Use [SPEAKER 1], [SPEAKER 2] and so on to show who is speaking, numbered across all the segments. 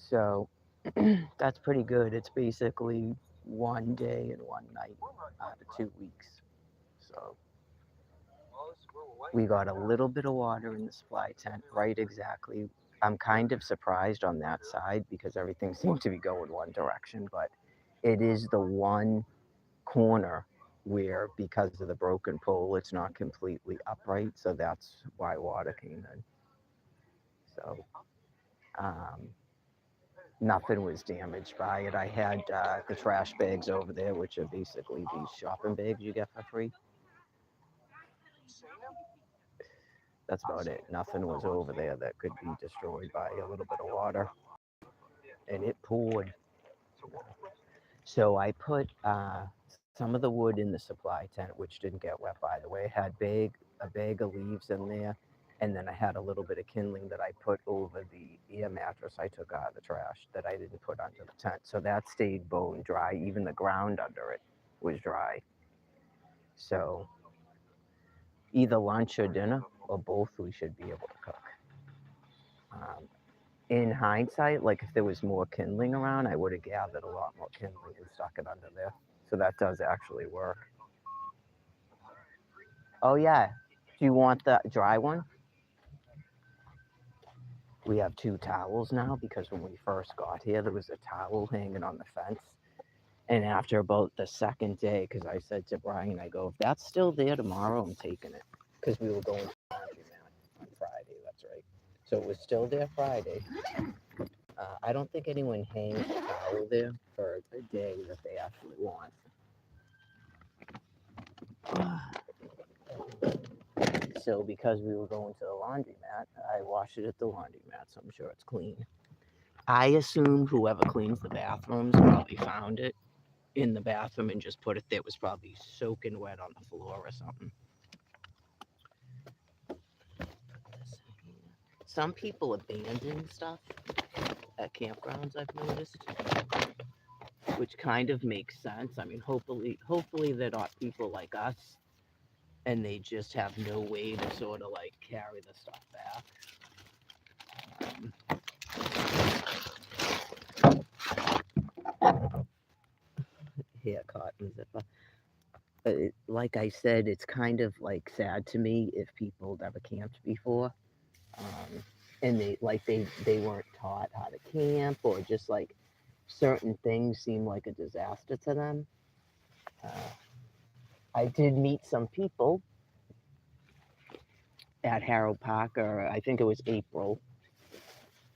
[SPEAKER 1] So that's pretty good. It's basically 1 day and 1 night out of 2 weeks. So we got a little bit of water in the supply tent, right? Exactly. I'm kind of surprised on that side because everything seemed to be going one direction, but it is the one corner where, because of the broken pole, it's not completely upright. So that's why water came in. So um, nothing was damaged by it. I had the trash bags over there, which are basically these shopping bags you get for free. That's about it. Nothing was over there that could be destroyed by a little bit of water. And it poured. So I put some of the wood in the supply tent, which didn't get wet, by the way. Had a bag of leaves in there, and then I had a little bit of kindling that I put over the air mattress I took out of the trash that I didn't put under the tent. So that stayed bone dry. Even the ground under it was dry. So either lunch or dinner or both, we should be able to cook. Um, in hindsight, like if there was more kindling around, I would have gathered a lot more kindling and stuck it under there. So that does actually work. Oh yeah. Do you want the dry one? We have two towels now because when we first got here, there was a towel hanging on the fence. And after about the second day, because I said to Brian, I go, if that's still there tomorrow, I'm taking it. Because we were going to the laundromat on Friday, that's right. So it was still there Friday. I don't think anyone hangs a towel there for a day that they actually want. So because we were going to the laundromat, I washed it at the laundromat, so I'm sure it's clean. I assume whoever cleans the bathrooms probably found it in the bathroom and just put it there. It was probably soaking wet on the floor or something. Some people abandon stuff at campgrounds, I've noticed, which kind of makes sense. I mean, hopefully they're not people like us and they just have no way to sort of like carry the stuff back. Hair cotton zipper. Like I said, it's kind of like sad to me if people never camped before, and they weren't taught how to camp, or just like certain things seem like a disaster to them. Uh, I did meet some people at Harold Park, or I think it was April,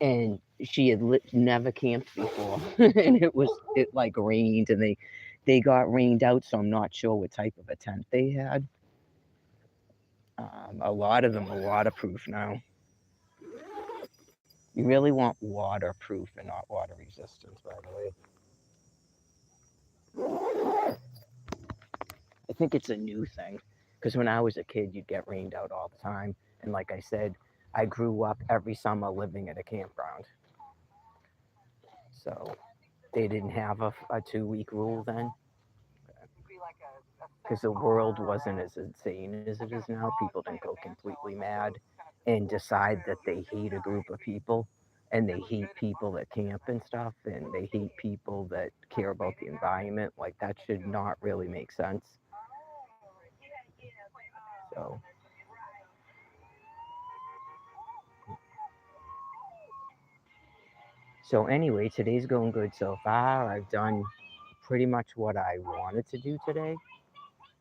[SPEAKER 1] and she had never camped before, and it like rained, and they got rained out, so I'm not sure what type of a tent they had. A lot of them are waterproof now. You really want waterproof and not water resistance, by the way. I think it's a new thing because when I was a kid, you'd get rained out all the time. And like I said, I grew up every summer living at a campground. So they didn't have a 2 week rule then because the world wasn't as insane as it is now. People didn't go completely mad and decide that they hate a group of people and they hate people that camp and stuff and they hate people that care about the environment. Like that should not really make sense. So anyway, today's going good so far. I've done pretty much what I wanted to do today.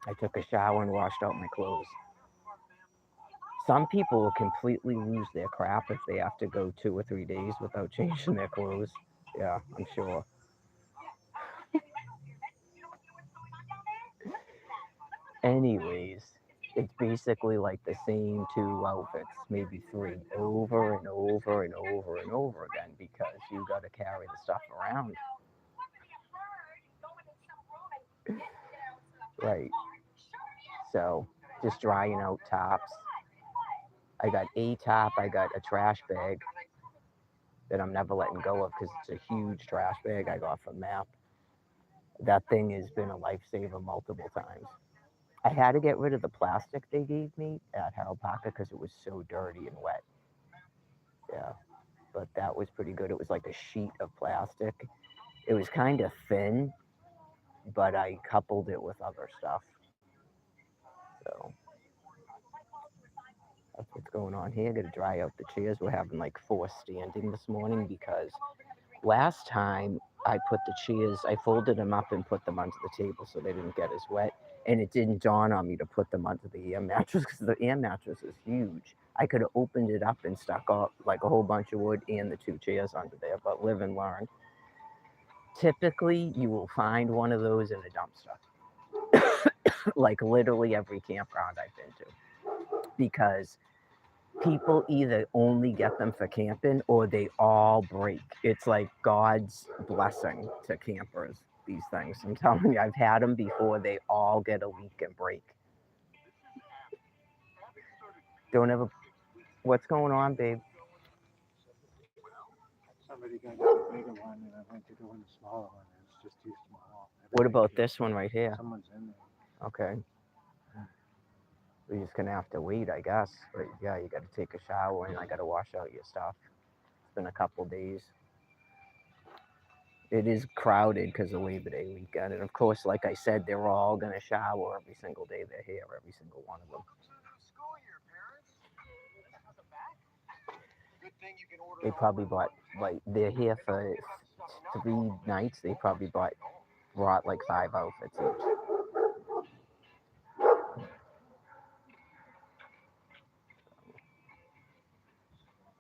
[SPEAKER 1] I took a shower and washed out my clothes. Some people will completely lose their crap if they have to go 2 or 3 days without changing their clothes. Yeah, I'm sure. Anyways, it's basically like the same two outfits, maybe three, over and over and over and over again because you got to carry the stuff around. Right. So just drying out tops. I got a top, I got a trash bag that I'm never letting go of because it's a huge trash bag I got from MAP. That thing has been a lifesaver multiple times. I had to get rid of the plastic they gave me at Harold Parker because it was so dirty and wet. Yeah. but that was pretty good. It was like a sheet of plastic. It was kind of thin, but I coupled it with other stuff. So that's what's going on here. Got to dry out the chairs. We're having like 4 standing this morning because last time I put the chairs, I folded them up and put them onto the table so they didn't get as wet. And it didn't dawn on me to put them onto the air mattress because the air mattress is huge. I could have opened it up and stuck up like a whole bunch of wood and the 2 chairs under there, but live and learn. Typically, you will find one of those in a dumpster, like literally every campground I've been to, because people either only get them for camping or they all break. It's like God's blessing to campers, these things. I'm telling you, I've had them before. They all get a leak and break. Don't ever. What's going on, babe?
[SPEAKER 2] Somebody got the bigger one, and I went to go in the smaller one, and it's just too small.
[SPEAKER 1] What about this one right here?
[SPEAKER 2] Someone's in there.
[SPEAKER 1] Okay. We're just gonna have to wait, I guess. But yeah, you gotta take a shower and I gotta wash out your stuff. It's been a couple days. It is crowded because of Labor Day weekend. And of course, like I said, they're all going to shower every single day they're here, every single one of them. They probably bought, like, they're here for 3 nights. They probably brought like 5 outfits each.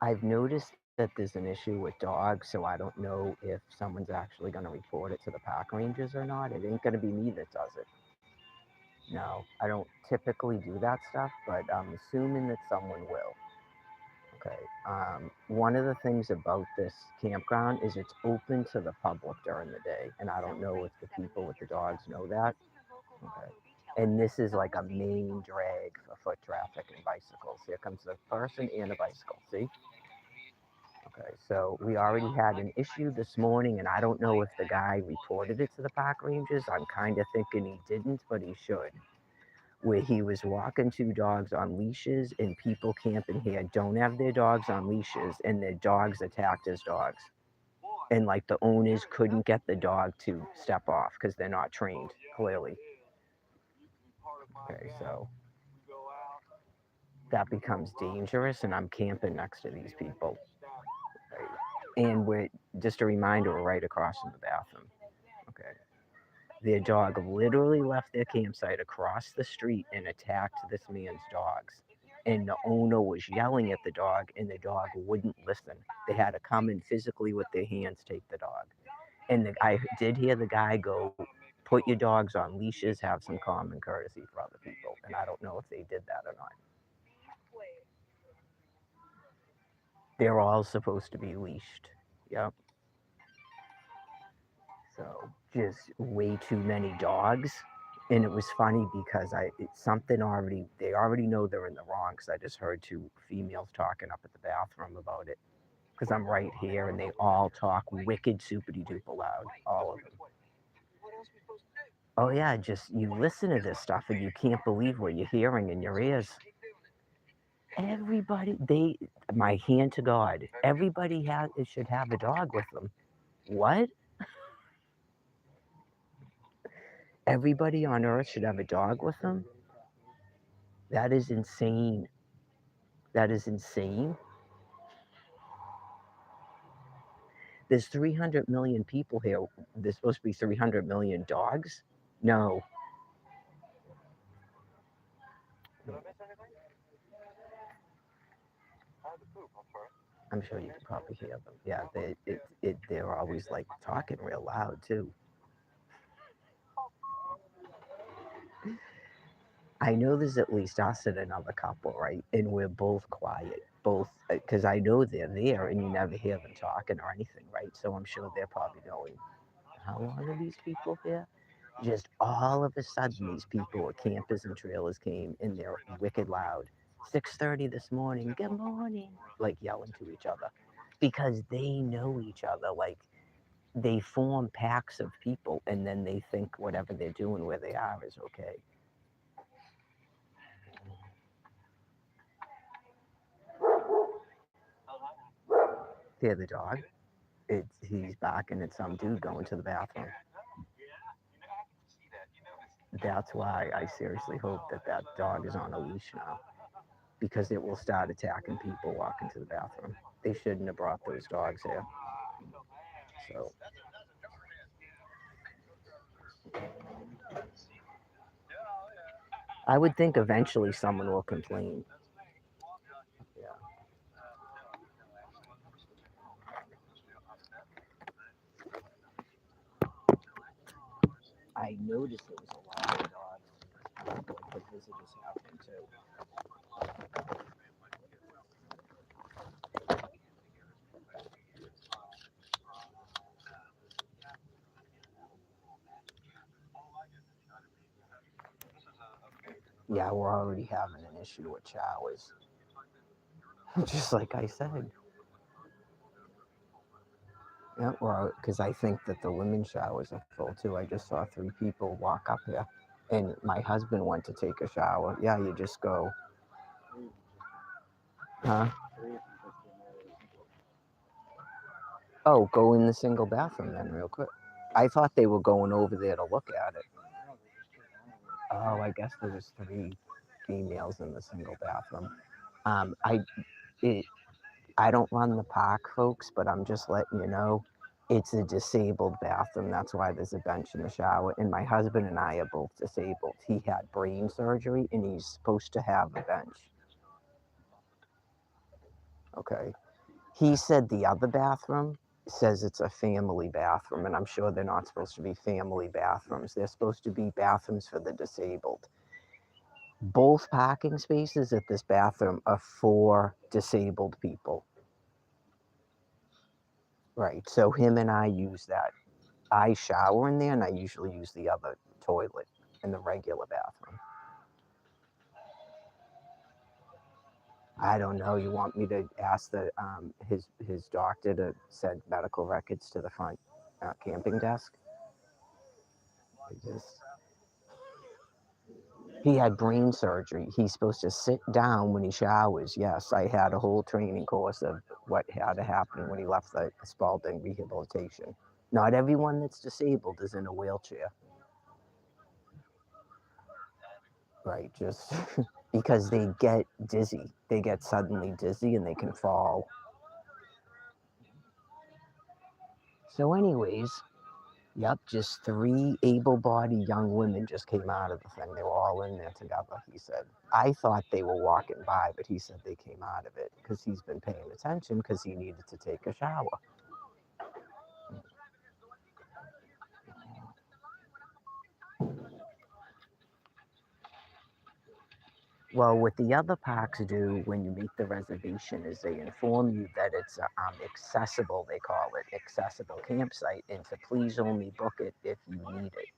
[SPEAKER 1] I've noticed that there's an issue with dogs, so I don't know if someone's actually going to report it to the park rangers or not. It ain't going to be me that does it. No, I don't typically do that stuff, but I'm assuming that someone will. Okay. One of the things about this campground is it's open to the public during the day, and I don't know if the people with the dogs know that. Okay. And this is like a main drag for foot traffic and bicycles. Here comes the person and a bicycle. See? Okay. So we already had an issue this morning, and I don't know if the guy reported it to the park rangers. I'm kind of thinking he didn't, but he should, where he was walking 2 dogs on leashes, and people camping here don't have their dogs on leashes, and their dogs attacked his dogs. And like the owners couldn't get the dog to step off because they're not trained, clearly. Okay, so that becomes dangerous, and I'm camping next to these people. Right? And we're just a reminder, we're right across from the bathroom. Okay. Their dog literally left their campsite across the street and attacked this man's dogs. And the owner was yelling at the dog, and the dog wouldn't listen. They had to come and physically, with their hands, take the dog. And I did hear the guy go, "Put your dogs on leashes, have some common courtesy for other people." And I don't know if they did that or not. They're all supposed to be leashed. Yep. So just way too many dogs. And it was funny because something already, they already know they're in the wrong, because I just heard 2 females talking up at the bathroom about it, because I'm right here and they all talk wicked supity duper loud, all of them. Oh yeah, just you listen to this stuff and you can't believe what you're hearing in your ears. Everybody, my hand to God, everybody should have a dog with them. What? Everybody on earth should have a dog with them? That is insane. That is insane. There's 300 million people here. There's supposed to be 300 million dogs? No. I'm sure you can probably hear them. Yeah, they're always like talking real loud too. I know there's at least us and another couple, right? And we're both quiet, both, because I know they're there and you never hear them talking or anything, right? So I'm sure they're probably going, how long are these people here? Just all of a sudden, these people with campers and trailers came and they're wicked loud. 6:30 this morning, good morning, like yelling to each other, because they know each other. Like they form packs of people, and then they think whatever they're doing where they are is okay. Hear the dog? He's barking at some dude going to the bathroom. That's why I seriously hope that that dog is on a leash now, because it will start attacking people walking to the bathroom. They shouldn't have brought those dogs here. So I would think eventually someone will complain. Yeah. I noticed there was a lot of dogs, like the visitors happening too. Yeah, we're already having an issue with showers. Just like I said. Yeah, well, because I think that the women's showers are full too. I just saw 3 people walk up here, and my husband went to take a shower. Yeah, you just go, huh? Oh, go in the single bathroom then, real quick. I thought they were going over there to look at it. Oh, I guess there was 3 females in the single bathroom. Um, I it, I don't run the park, folks, but I'm just letting you know it's a disabled bathroom. That's why there's a bench in the shower. And my husband and I are both disabled. He had brain surgery and he's supposed to have a bench. Okay. He said the other bathroom says it's a family bathroom, and I'm sure they're not supposed to be family bathrooms. They're supposed to be bathrooms for the disabled. Both parking spaces at this bathroom are for disabled people. Right. So him and I use that. I shower in there and I usually use the other toilet in the regular bathroom. I don't know. You want me to ask his doctor to send medical records to the front camping desk? Just, he had brain surgery. He's supposed to sit down when he showers. Yes, I had a whole training course of what had to happen when he left the Spalding rehabilitation. Not everyone that's disabled is in a wheelchair. Right, just because they get dizzy. They get suddenly dizzy and they can fall. So, anyways, yep, just 3 able-bodied young women just came out of the thing. They were all in there together, he said. I thought they were walking by, but he said they came out of it because he's been paying attention because he needed to take a shower. Well, what the other parks do when you make the reservation is they inform you that it's accessible, they call it accessible campsite, and to please only book it if you need it,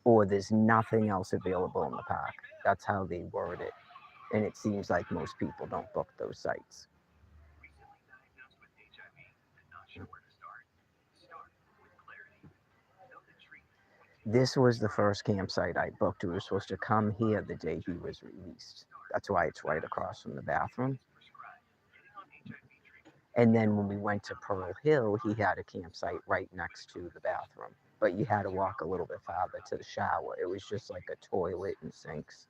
[SPEAKER 1] or there's nothing else available in the park. That's how they word it. And it seems like most people don't book those sites. This was the first campsite I booked. We were supposed to come here the day he was released. That's why it's right across from the bathroom. And then when we went to Pearl Hill, he had a campsite right next to the bathroom. But you had to walk a little bit farther to the shower. It was just like a toilet and sinks.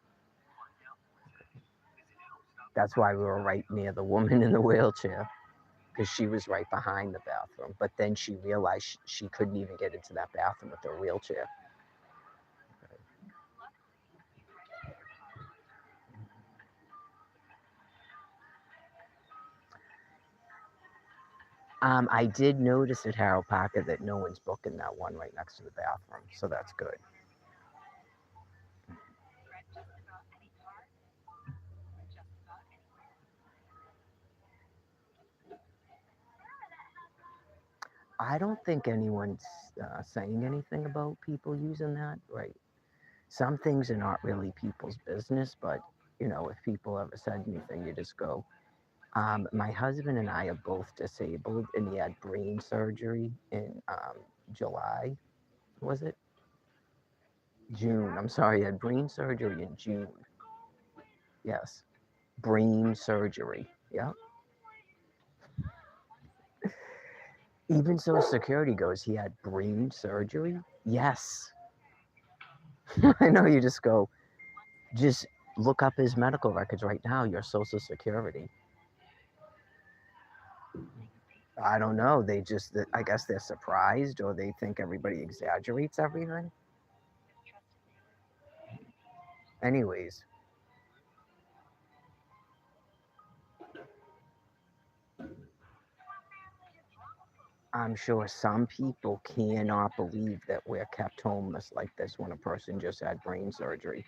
[SPEAKER 1] That's why we were right near the woman in the wheelchair, because she was right behind the bathroom. But then she realized she couldn't even get into that bathroom with her wheelchair. I did notice at Harold Parker that no one's booking that one right next to the bathroom, so that's good. I don't think anyone's saying anything about people using that. Right. Some things are not really people's business, but if people ever said anything, you just go. My husband and I are both disabled, and he had brain surgery in July. Was it June? I'm sorry, he had brain surgery in June. Yes, brain surgery. Yeah. Even Social Security goes, he had brain surgery? Yes. I know you just look up his medical records right now, your Social Security. I don't know. I guess they're surprised or they think everybody exaggerates everything. Anyways, I'm sure some people cannot believe that we're kept homeless like this when a person just had brain surgery.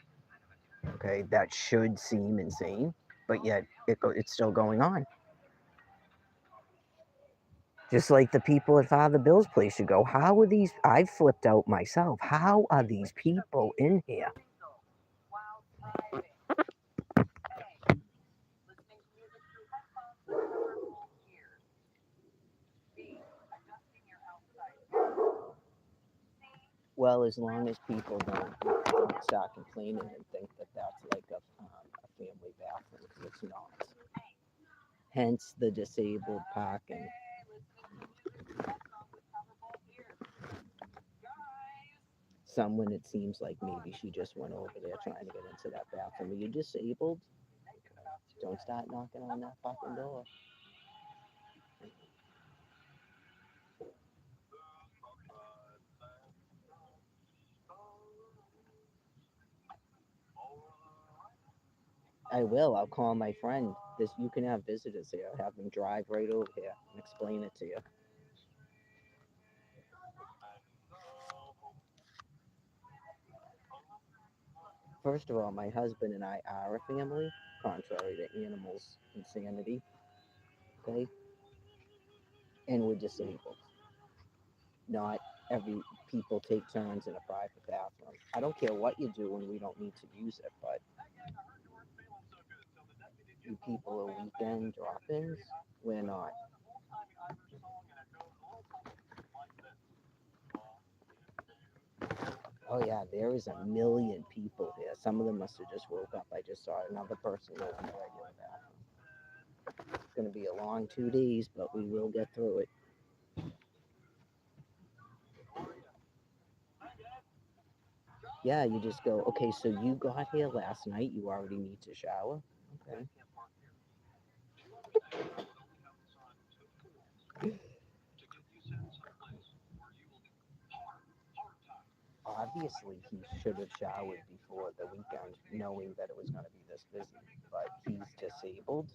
[SPEAKER 1] Okay, that should seem insane, but yet it's still going on. Just like the people at Father Bill's place, you go, how are these? I've flipped out myself. How are these people in here? Well, as long as people don't start complaining and think that that's like a family bathroom, because it's not. Hence the disabled parking. Someone, it seems like maybe she just went over there trying to get into that bathroom. Are you disabled? Don't start knocking on that fucking door. I will. I'll call my friend. You can have visitors here. Have them drive right over here and explain it to you. First of all, my husband and I are a family, contrary to animals' insanity. Okay, and we're disabled. Not every people take turns in a private bathroom. I don't care what you do when we don't need to use it, but you people are weekend drop-ins. We're not. Oh yeah, there is a million people here. Some of them must have just woke up. I just saw another person go in the regular bathroom. It's gonna be a long 2 days, but we will get through it. Yeah, you just go, okay, so you got here last night, you already need to shower? Okay. Obviously, he should have showered before the weekend, knowing that it was going to be this busy, but he's disabled.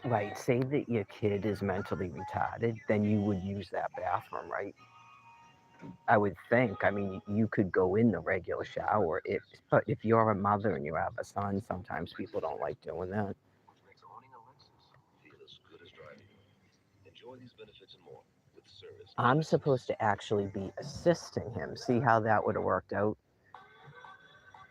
[SPEAKER 1] Right, say that your kid is mentally retarded, then you would use that bathroom, right? I would think. I mean, you could go in the regular shower, but if you're a mother and you have a son, sometimes people don't like doing that. I'm supposed to actually be assisting him. See how that would have worked out?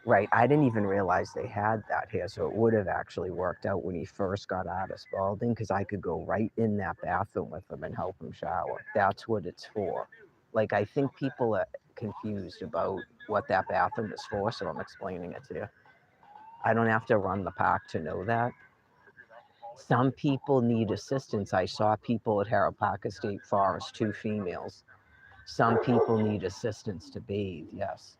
[SPEAKER 1] Right, I didn't even realize they had that here, so it would have actually worked out when he first got out of Spalding, because I could go right in that bathroom with him and help him shower. That's what it's for. Like, I think people are confused about what that bathroom is for, so I'm explaining it to you. I don't have to run the park to know that. Some people need assistance. I saw people at Harapaka State Forest, 2 females. Some people need assistance to bathe, yes.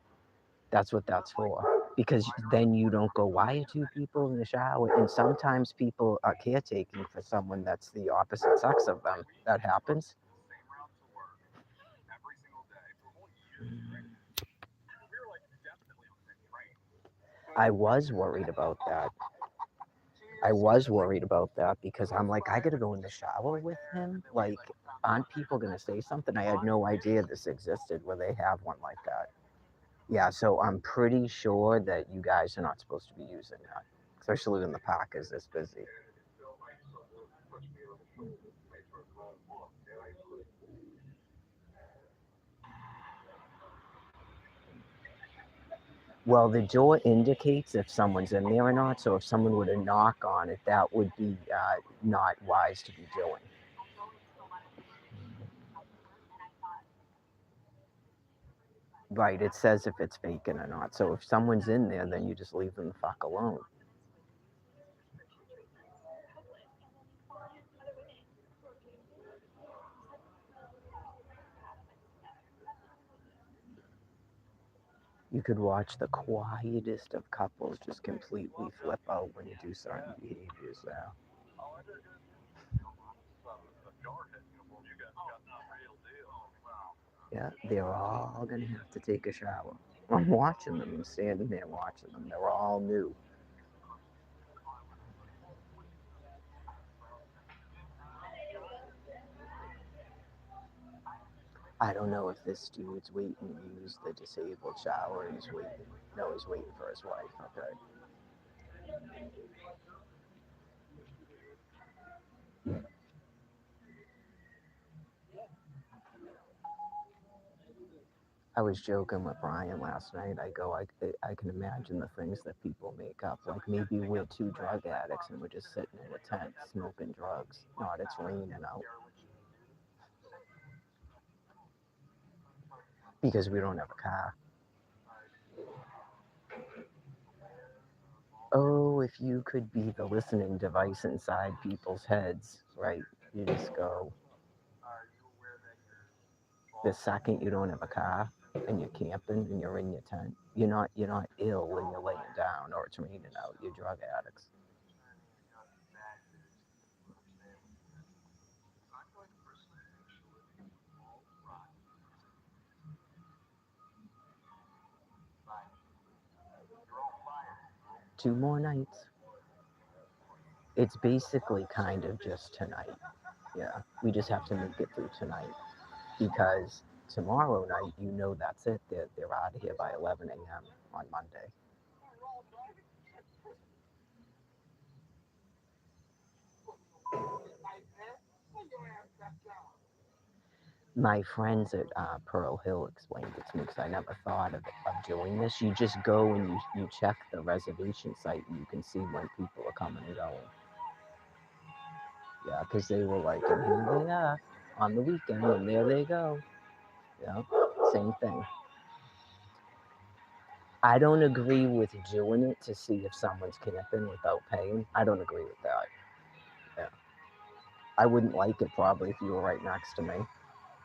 [SPEAKER 1] That's what that's for. Because then you don't go, why are 2 people in the shower? And sometimes people are caretaking for someone that's the opposite sex of them. That happens. I was worried about that. I was worried about that because I'm like, I gotta go in the shower with him. Like, aren't people gonna say something? I had no idea this existed where they have one like that. Yeah, so I'm pretty sure that you guys are not supposed to be using that, especially when the park is this busy. Well, the door indicates if someone's in there or not. So if someone were to knock on it, that would be not wise to be doing. Right. It says if it's vacant or not. So if someone's in there, then you just leave them the fuck alone. You could watch the quietest of couples just completely flip out when you do certain behaviors now. Yeah, they're all gonna have to take a shower. I'm watching them. I'm standing there watching them. They're all new. I don't know if this dude's waiting to use the disabled shower. He's waiting. No, he's waiting for his wife. Okay. I was joking with Brian last night. I go, I can imagine the things that people make up. Like maybe we're two drug addicts and we're just sitting in a tent smoking drugs. Not it's raining out because we don't have a car. Oh, if you could be the listening device inside people's heads, right? You just go, the second you don't have a car and you're camping and you're in your tent, you're not ill when you're laying down or it's raining out. You're drug addicts. Two more nights. It's basically kind of just tonight. Yeah, we just have to make it through tonight because tomorrow night, that's it. They're out of here by 11 a.m. on Monday. My friends at Pearl Hill explained it to me because I never thought of doing this. You just go and you check the reservation site and you can see when people are coming and going. Yeah, because they were like, and here they are on the weekend, and there they go. Yeah, same thing. I don't agree with doing it to see if someone's camping without paying. I don't agree with that. Yeah, I wouldn't like it probably if you were right next to me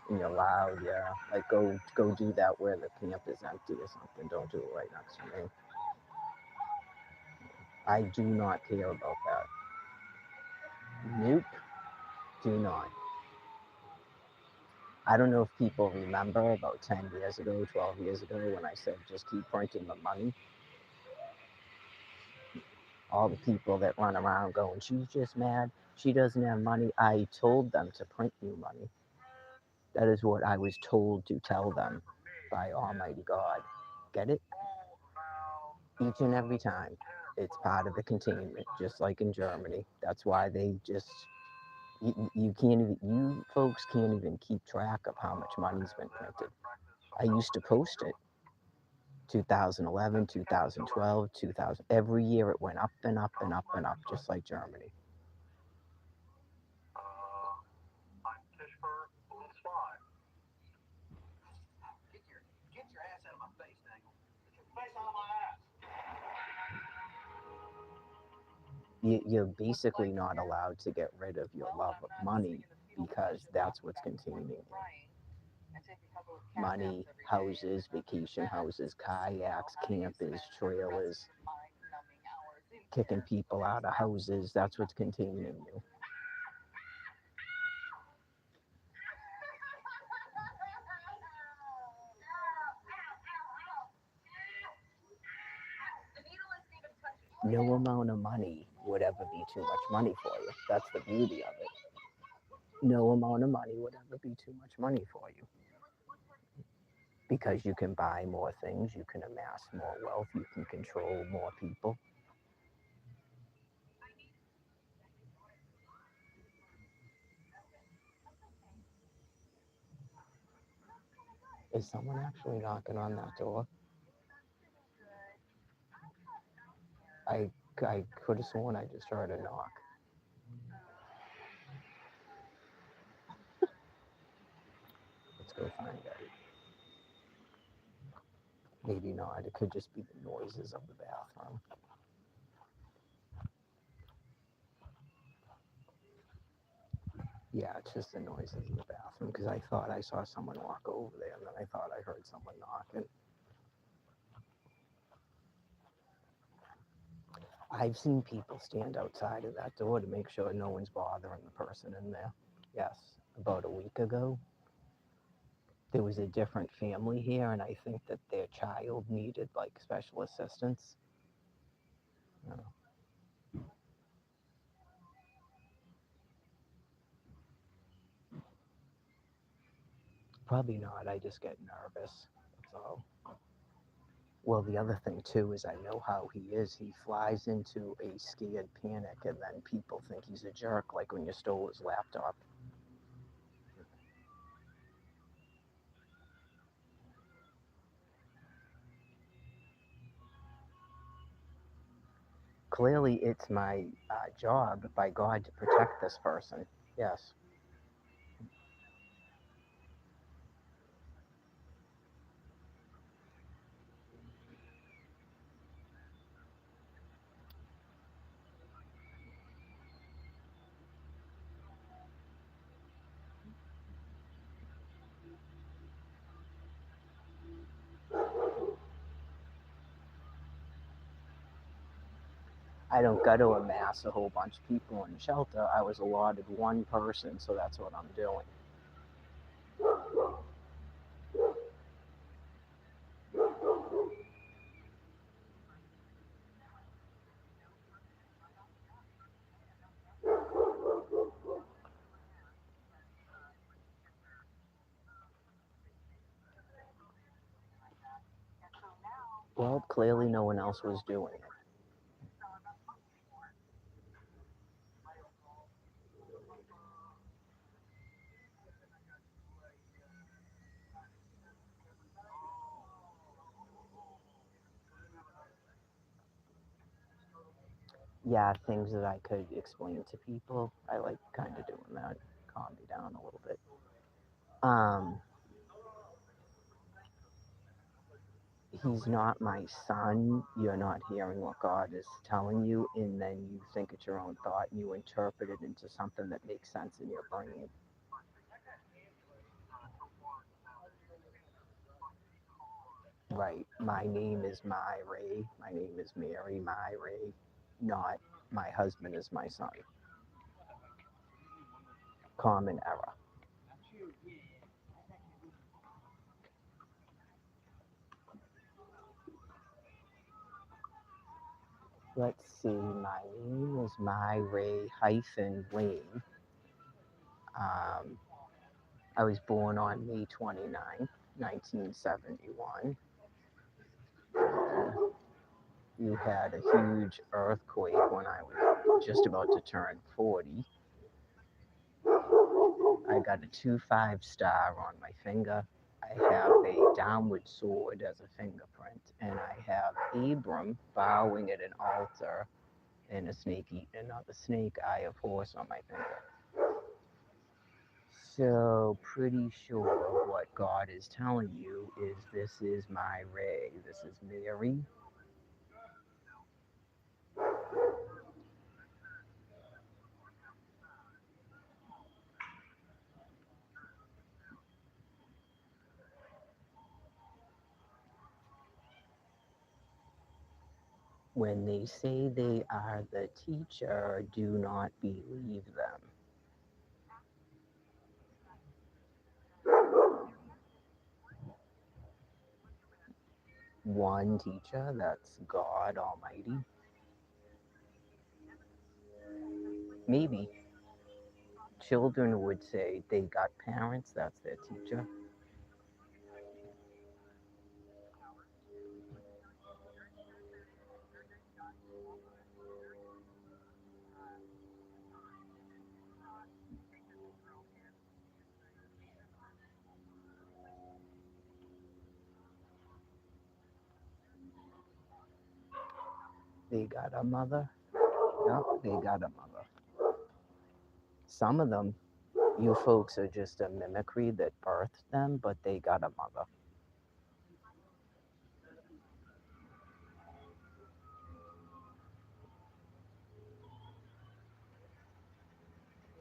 [SPEAKER 1] and you're loud. Yeah, like go do that where the camp is empty or something. Don't do it right next to me. I do not care about that. Nope, do not. I don't know if people remember about 10 years ago, 12 years ago, when I said just keep printing the money. All the people that run around going, she's just mad, she doesn't have money. I told them to print new money. That is what I was told to tell them by Almighty God. Get it? Each and every time. It's part of the containment, just like in Germany. That's why they just, you can't even, you folks can't even keep track of how much money's been printed. I used to post it 2011, 2012, 2000. Every year it went up and up and up and up, just like Germany. You're basically not allowed to get rid of your love of money because that's what's containing you. Money, houses, vacation houses, kayaks, campers, trailers, kicking people out of houses. That's what's containing you. No amount of money would ever be too much money for you. That's the beauty of it. No amount of money would ever be too much money for you because you can buy more things, you can amass more wealth, you can control more people. Is someone actually knocking on that door? I could have sworn I just heard a knock. Let's go find out. Maybe not. It could just be the noises of the bathroom. Yeah, it's just the noises in the bathroom because I thought I saw someone walk over there and then I thought I heard someone knocking. I've seen people stand outside of that door to make sure no one's bothering the person in there. Yes, about a week ago, there was a different family here, and I think that their child needed like special assistance. Uh, Probably not. I just get nervous. That's all. Well, the other thing too is I know how he is. He flies into a scared panic, and then people think he's a jerk, like when you stole his laptop. Clearly, it's my job by God to protect this person. Yes. I don't got to amass a whole bunch of people in the shelter. I was allotted one person, so that's what I'm doing. Well, clearly no one else was doing it. Yeah, things that I could explain to people. I like kind of doing that. Calm me down a little bit. Um, he's not my son. You're not hearing what God is telling you, and then you think it's your own thought and you interpret it into something that makes sense in your brain. Right. My name is My Ray. My name is Mary My Ray. Not my husband is my son. Common error. Let's see. My name is My Ray hyphen Lane. Um, I was born on May 29th, 1971. You had a huge earthquake when I was just about to turn 40. I got a 2 5 star on my finger. I have a downward sword as a fingerprint, and I have Abram bowing at an altar and a snake eating another snake, eye of horse on my finger. So, pretty sure what God is telling you is this is my Ray, this is Mary. When they say they are the teacher, do not believe them. One teacher, that's God Almighty. Maybe children would say they got parents, that's their teacher. They got a mother. Yep, they got a mother. Some of them, you folks are just a mimicry that birthed them, but they got a mother.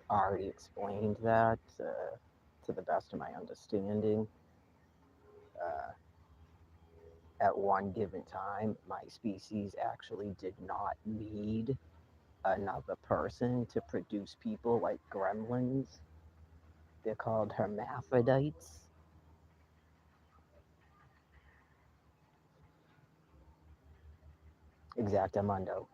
[SPEAKER 1] Already explained that to the best of my understanding. Uh, at one given time, my species actually did not need another person to produce people like gremlins. They're called hermaphrodites. Exactamundo.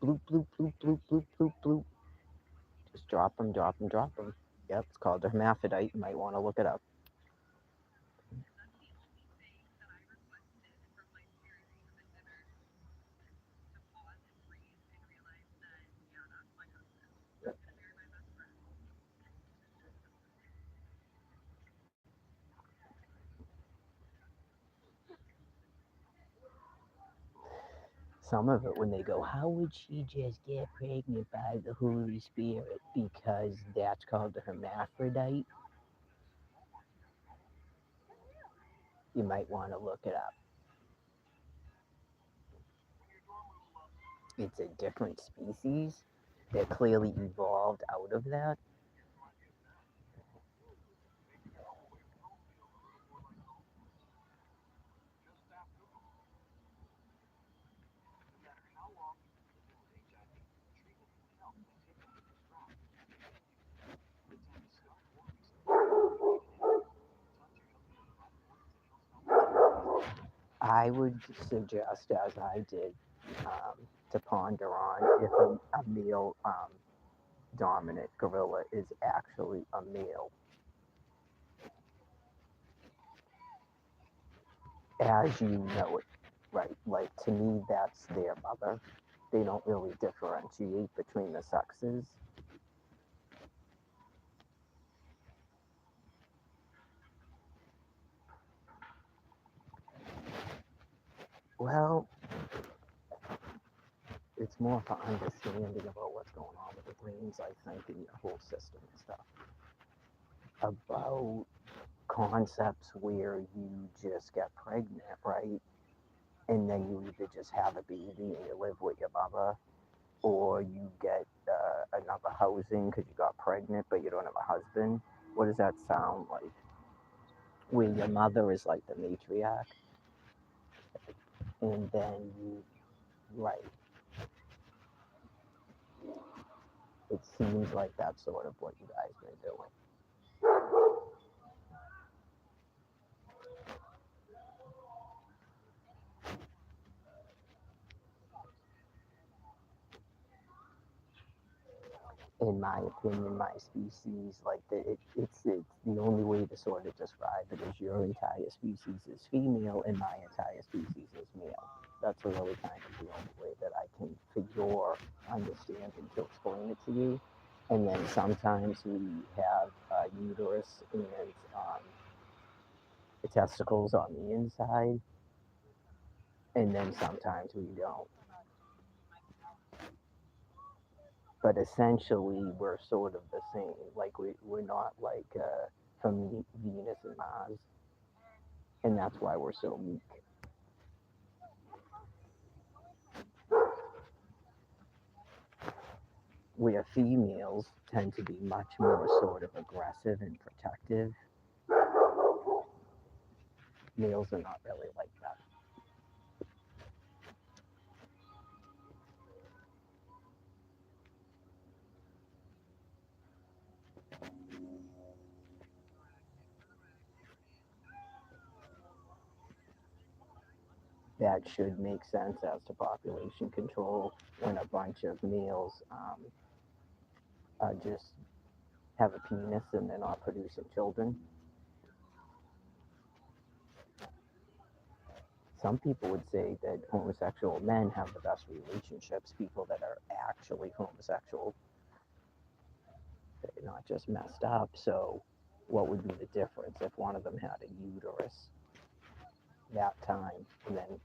[SPEAKER 1] Bloop, bloop, bloop, bloop, bloop, bloop, bloop. Just drop them, drop them, drop them. Yep, it's called a hermaphrodite. You might want to look it up. Some of it when they go, how would she just get pregnant by the Holy Spirit? Because that's called a hermaphrodite. You might want to look it up. It's a different species that clearly evolved out of that. I would suggest, as I did, to ponder on if a male dominant gorilla is actually a male. As you know it, right? Like to me, that's their mother. They don't really differentiate between the sexes. Well, it's more for understanding about what's going on with the brains, I think, and your whole system and stuff. About concepts where you just get pregnant, right? And then you either just have a baby and you live with your mother, or you get another housing because you got pregnant but you don't have a husband. What does that sound like? Where your mother is like the matriarch, and then you, right? It seems like that's sort of what you guys been doing. In my opinion, my species, like it's the only way to sort of describe it is your entire species is female and my entire species is male. That's really kind of the only way that I can, for your understanding, to explain it to you. And then sometimes we have uterus and the testicles on the inside, and then sometimes we don't. But essentially, we're sort of the same. Like we're not like from Venus and Mars, and that's why we're so meek. Where females tend to be much more sort of aggressive and protective, males are not really like that. That should make sense as to population control when a bunch of males just have a penis and they're not producing children. Some people would say that homosexual men have the best relationships, people that are actually homosexual, they're not just messed up. So what would be the difference if one of them had a uterus that time and then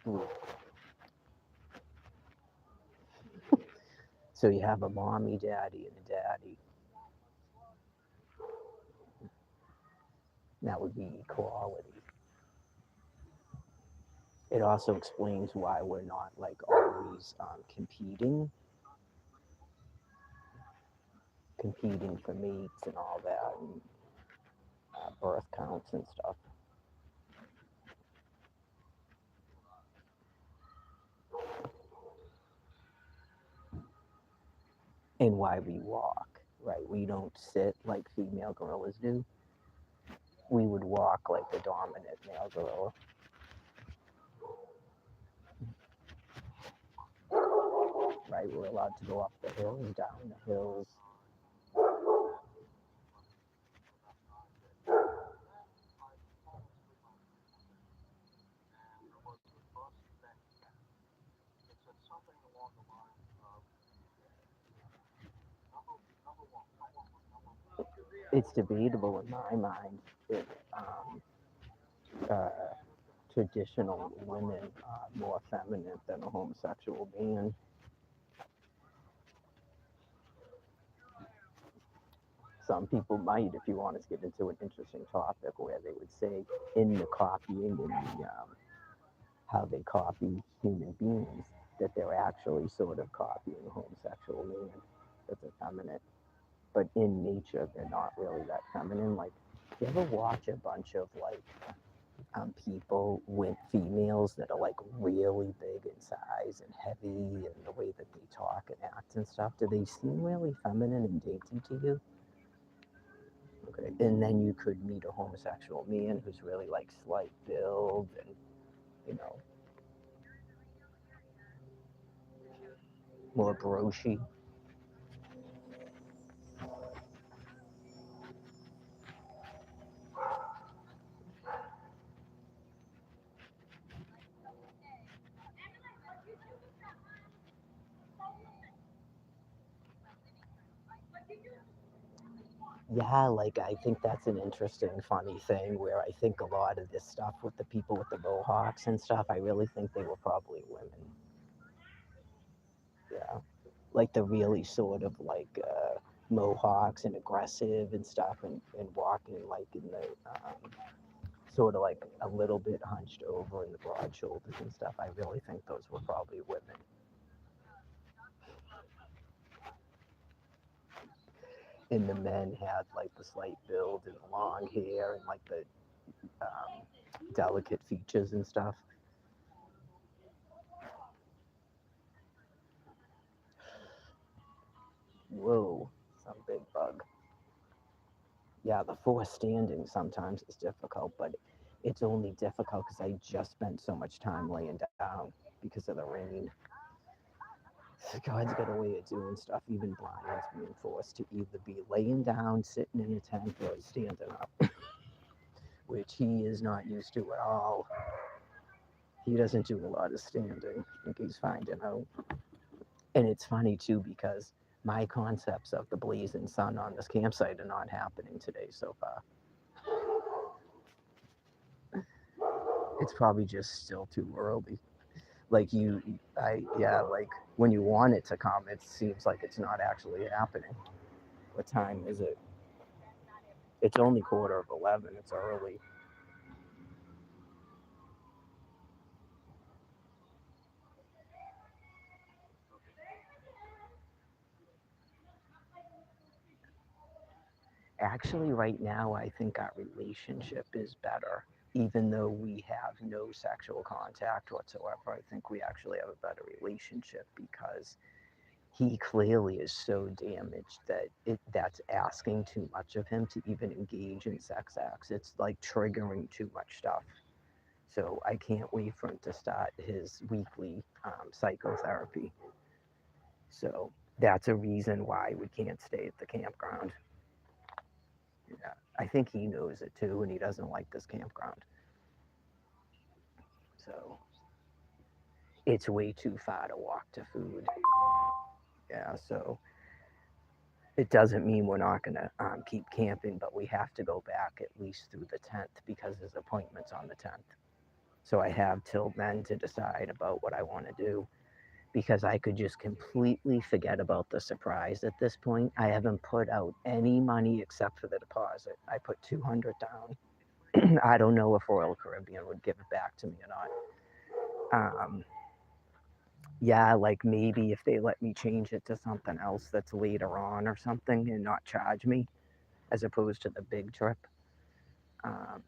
[SPEAKER 1] blew. So you have a mommy daddy and a daddy. That would be equality. It also explains why we're not like always competing for mates and all that, and birth counts and stuff, and why we walk. Right, we don't sit like female gorillas do. We would walk like the dominant male gorilla. Right, we're allowed to go up the hills, down the hills. It's debatable in my mind if uh, traditional women are more feminine than a homosexual man. Some people might, if you want to get into an interesting topic, where they would say in the copying, in the how they copy human beings, that they're actually sort of copying a homosexual man that's effeminate, but in nature they're not really that feminine. Like, you ever watch a bunch of like people with females that are like really big in size and heavy, and the way that they talk and act and stuff? Do they seem really feminine and dainty to you? Okay, and then you could meet a homosexual man who's really like slight build and you know more broshy. Yeah, like I think that's an interesting, funny thing where I think a lot of this stuff with the people with the mohawks and stuff, I really think they were probably women. Yeah, like the really sort of like mohawks and aggressive and stuff, and walking like in the sort of like a little bit hunched over in the broad shoulders and stuff. I really think those were probably women. And the men had like the slight build and the long hair and like the um, delicate features and stuff. Whoa, some big bug. Yeah, the force standing sometimes is difficult, but it's only difficult because I just spent so much time laying down because of the rain. So God's got a way of doing stuff, even Brian's being forced to either be laying down, sitting in a tent, or standing up, which he is not used to at all. He doesn't do a lot of standing. I think he's finding out. And it's funny too because my concepts of the blazing sun on this campsite are not happening today so far. It's probably just still too early. Like yeah, like when you want it to come, it seems like it's not actually happening. What time is it? It's only 11:15. It's early. Actually, right now, I think our relationship is better. Even though we have no sexual contact whatsoever, I think we actually have a better relationship because he clearly is so damaged that that's asking too much of him to even engage in sex acts. It's like triggering too much stuff. So I can't wait for him to start his weekly psychotherapy. So that's a reason why we can't stay at the campground. Yeah, I think he knows it too, and he doesn't like this campground. So it's way too far to walk to food. Yeah, so It doesn't mean we're not going to keep camping, but we have to go back at least through the 10th because there's appointments on the 10th. So I have till then to decide about what I want to do because I could just completely forget about the surprise at this point. I haven't put out any money except for the deposit. I put 200 down. I don't know if Royal Caribbean would give it back to me or not. Yeah, like maybe if they let me change it to something else that's later on or something and not charge me as opposed to the big trip. Um,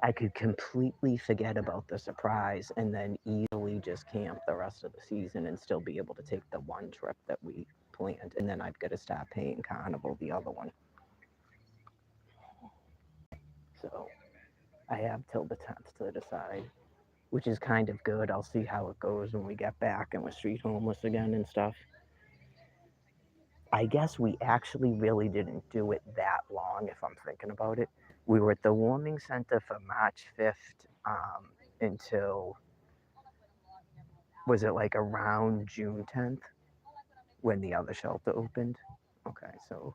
[SPEAKER 1] I could completely forget about the surprise and then easily just camp the rest of the season and still be able to take the one trip that we planned. And then I've got to start paying Carnival the other one. So I have till the 10th to decide, which is kind of good. I'll see how it goes when we get back and we're street homeless again and stuff. I guess we actually really didn't do it that long if I'm thinking about it. We were at the warming center for March 5th until, was it like around June 10th when the other shelter opened? Okay, so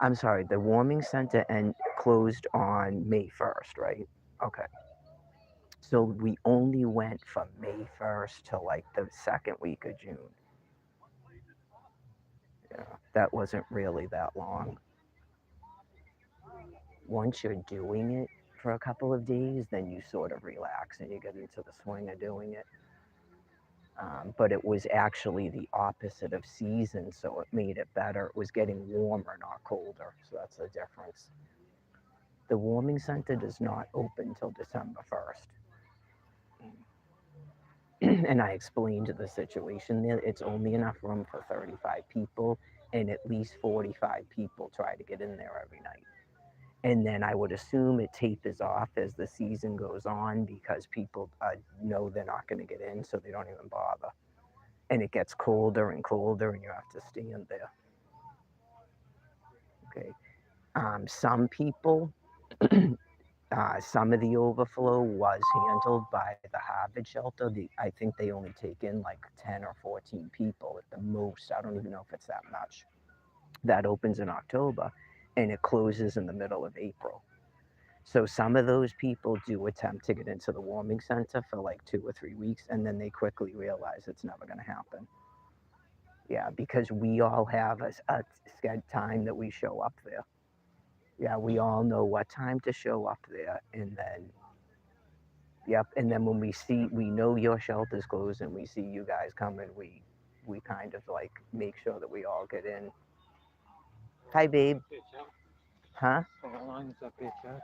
[SPEAKER 1] I'm sorry, the warming center and closed on May 1st, right? Okay. So we only went from May 1st to like the second week of June. Yeah, that wasn't really that long. Once you're doing it for a couple of days, then you sort of relax and you get into the swing of doing it. But it was actually the opposite of season, so it made it better. It was getting warmer, not colder, so that's the difference. The warming center does not open till December 1st. And I explained the situation there. It's only enough room for 35 people, and at least 45 people try to get in there every night. And then I would assume it tapers off as the season goes on because people know they're not going to get in, so they don't even bother. And it gets colder and colder, and you have to stand there. Okay. Some people, some of the overflow was handled by the Harvard shelter. I think they only take in like 10 or 14 people at the most. I don't even know if it's that much. That opens in October, and it closes in the middle of April. So some of those people do attempt to get into the warming center for like 2 or 3 weeks, and then they quickly realize it's never going to happen. Yeah, because we all have a set time that we show up there. Yeah, we all know what time to show up there, and then, yep, and then when we know your shelter's closed, and we see you guys coming, we kind of like make sure that we all get in. Hi, babe. Huh?
[SPEAKER 2] So how long is that big cat?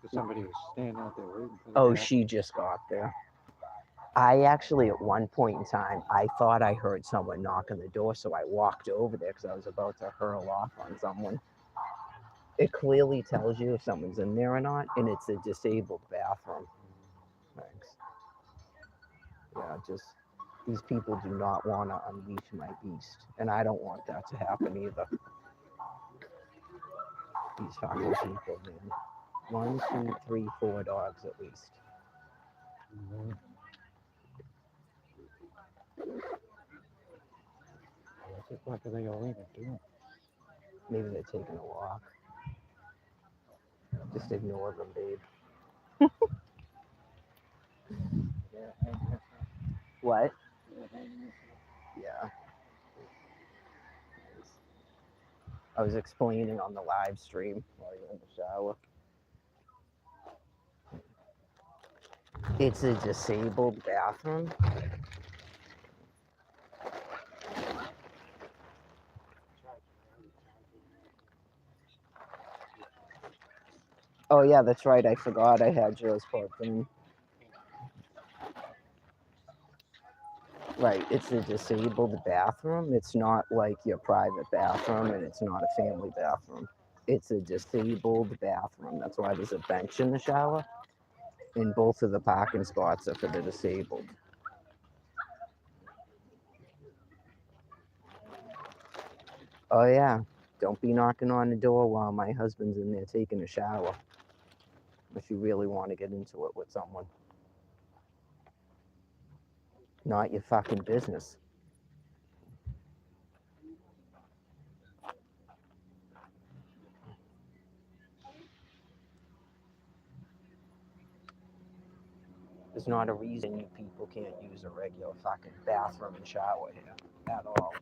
[SPEAKER 2] Because somebody was standing out there waiting for the
[SPEAKER 1] Oh,
[SPEAKER 2] cat.
[SPEAKER 1] she just got there. I actually, at one point in time, I thought I heard someone knock on the door, so I walked over there because I was about to hurl off on someone. It clearly tells you if someone's in there or not, and it's a disabled bathroom. Thanks. Yeah, just these people do not want to unleash my beast, and I don't want that to happen either. These fucking people, man. 1, 2, 3, 4 dogs at least.
[SPEAKER 2] Mm-hmm. What the fuck are they all even doing?
[SPEAKER 1] Maybe they're taking a walk. Just ignore them, babe.
[SPEAKER 2] Yeah,
[SPEAKER 1] What? Yeah. I was explaining on the live stream while you're in the shower. It's a disabled bathroom. Oh yeah, that's right. I forgot I had yours plugged in. Right, it's a disabled bathroom. It's not like your private bathroom, and it's not a family bathroom. It's a disabled bathroom. That's why there's a bench in the shower, and both of the parking spots are for the disabled. Oh yeah, don't be knocking on the door while my husband's in there taking a shower. If you really want to get into it with someone, not your fucking business. There's not a reason you people can't use a regular fucking bathroom and shower here at all.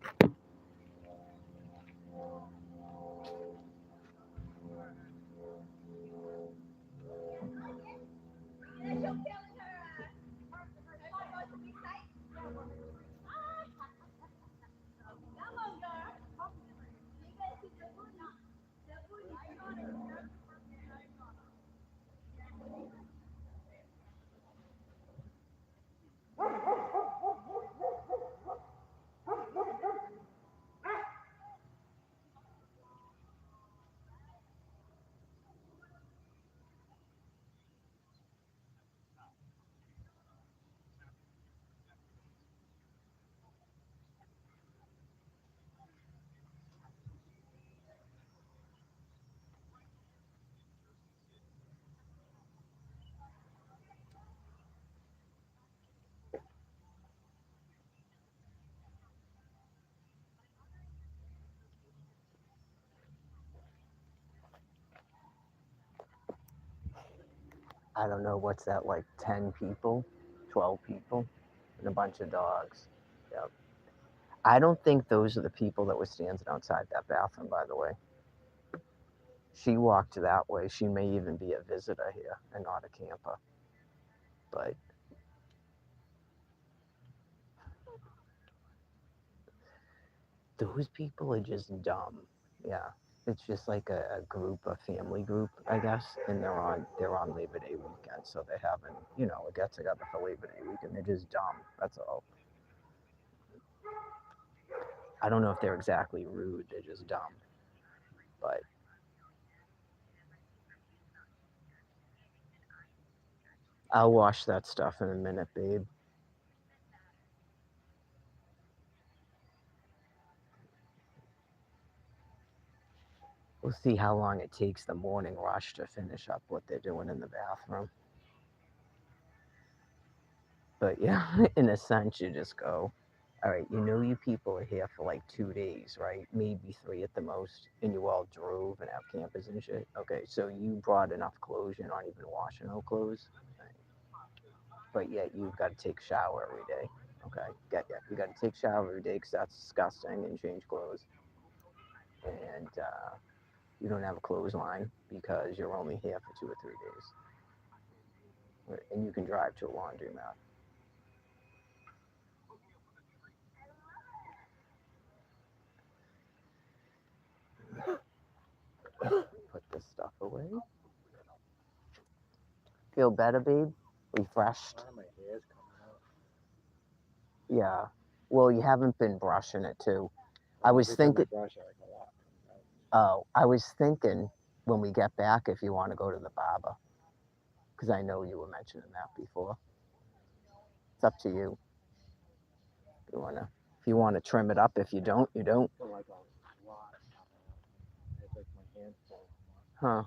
[SPEAKER 1] I don't know, what's that, like 10 people, 12 people, and a bunch of dogs. Yep. I don't think those are the people that were standing outside that bathroom, by the way. She walked that way. She may even be a visitor here and not a camper. But those people are just dumb. Yeah. It's just like a group, a family group, I guess, and they're on Labor Day weekend, so they're having, a get together for Labor Day weekend. They're just dumb. That's all. I don't know if they're exactly rude. They're just dumb. But I'll wash that stuff in a minute, babe. We'll see how long it takes the morning rush to finish up what they're doing in the bathroom. But yeah, in a sense, you just go, all right, you people are here for like 2 days, right? Maybe three at the most, and you all drove and have campers and shit. Okay, so you brought enough clothes, you're not even washing no clothes, but yet you've got to take a shower every day. Okay, get ya. You got to take a shower every day because that's disgusting, and change clothes. And you don't have a clothesline because you're only here for 2 or 3 days. Right, and you can drive to a laundromat. Put this stuff away. Feel better, babe? Refreshed?
[SPEAKER 2] My hair's coming out.
[SPEAKER 1] Yeah. Well, you haven't been brushing it too. I was
[SPEAKER 2] Every time
[SPEAKER 1] thinking.
[SPEAKER 2] brush, like a lot comes out.
[SPEAKER 1] Oh, I was thinking when we get back if you want to go to the barber, because I know you were mentioning that before. It's up to you. If you wanna trim it up. If you don't, you don't.
[SPEAKER 2] But like a lot coming out. It's like my hand's full.
[SPEAKER 1] Huh.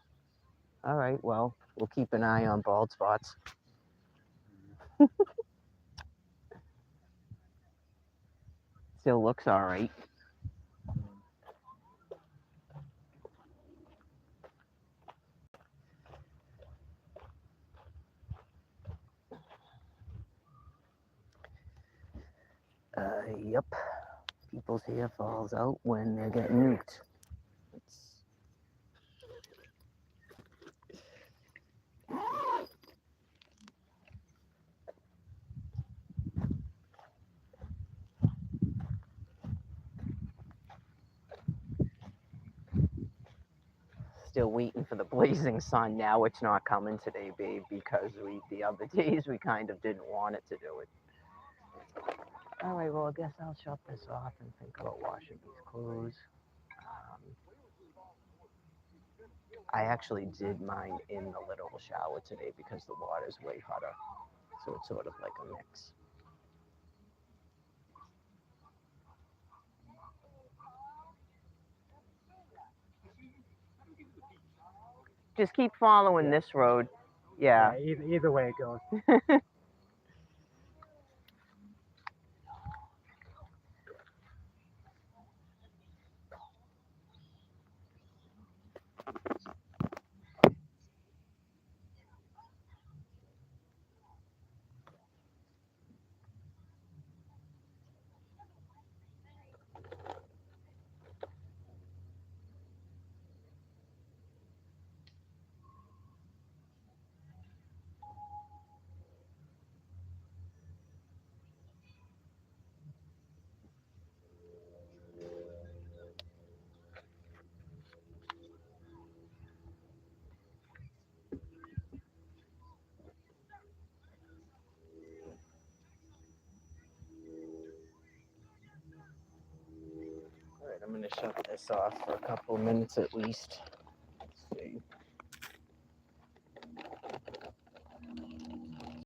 [SPEAKER 1] All right. Well, we'll keep an eye on bald spots. Still looks all right. Yep. People's hair falls out when they're getting nuked. It's still waiting for the blazing sun. Now it's not coming today, babe, because the other days we kind of didn't want it to do it. All right, well, I guess I'll shut this off and think about washing these clothes. Um, I actually did mine in the little shower today because the water's way hotter, so it's sort of like a mix. Just keep following this road. Yeah.
[SPEAKER 2] Either way it goes.
[SPEAKER 1] shut this off for a couple of minutes at least.